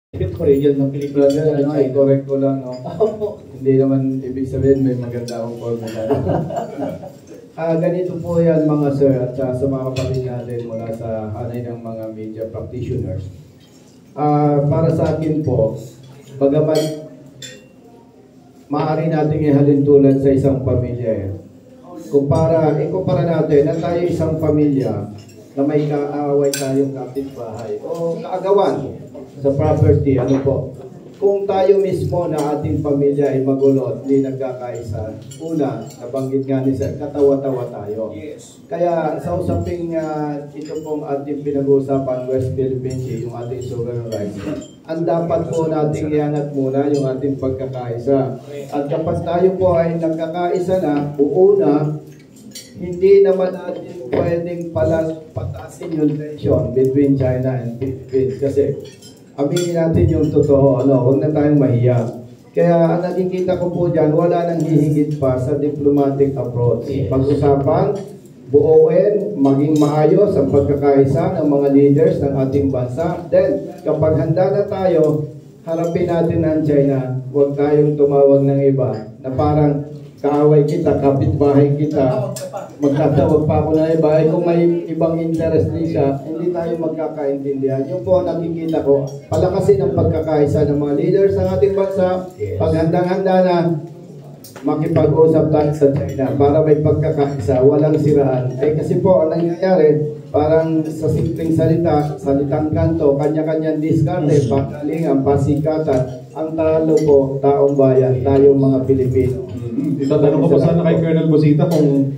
Korean ng pelikula Brother, na correct ko lang, no? Hindi naman ibig sabihin may maganda akong formula. Ganito po yan mga sir at sa mga kapatid natin mula sa hanay ng mga media practitioners. Para sa akin po, bagamat maaari nating ihalin tulad sa isang pamilya. Kumpara natin na tayo isang pamilya na may kaaway tayong kapitbahay o kaagawan sa property, ano po. Kung tayo mismo na ating pamilya ay magulo, hindi nagkakaisa, una, nabanggit nga ni Sir, katawa-tawa tayo. Yes. Kaya sa usaping ito pong ating pinag-uusapan, West Philippine Sea, yung ating sovereign rights, ang dapat po nating iangat muna yung ating pagkakaisa. At kapag tayo po ay nagkakaisa na, una, hindi naman natin pwedeng patasin yung tension between China and Philippines kasi aminin natin yung totoo, huwag na tayong mahiya. Kaya ang nakikita ko po dyan, wala nang hihigit pa sa diplomatic approach. Pag-usapan, buuin, maging maayos ang pagkakaisa ng mga leaders ng ating bansa. Then, kapag handa na tayo, harapin natin ang China, huwag tayong tumawag ng iba na parang kaaway kita, kapitbahay kita, magtatawag pa ako na iba, kung may ibang interest din siya, hindi tayo magkakaintindihan. Yung po nakikita ko, palakasin ang pagkakaisa ng mga leaders ng ating bansa, pag handang-handa na, makipag-usap tayo sa China para may pagkakaisa, walang siraan. Kasi po, ang nangyayari, parang sa simpleng salitang kanto, kanya-kanyang diskarte, pagalingan, pasikatan, ang talo po, taong bayan, tayong mga Pilipino. Itatanong ko pa sana kay Colonel Busita kung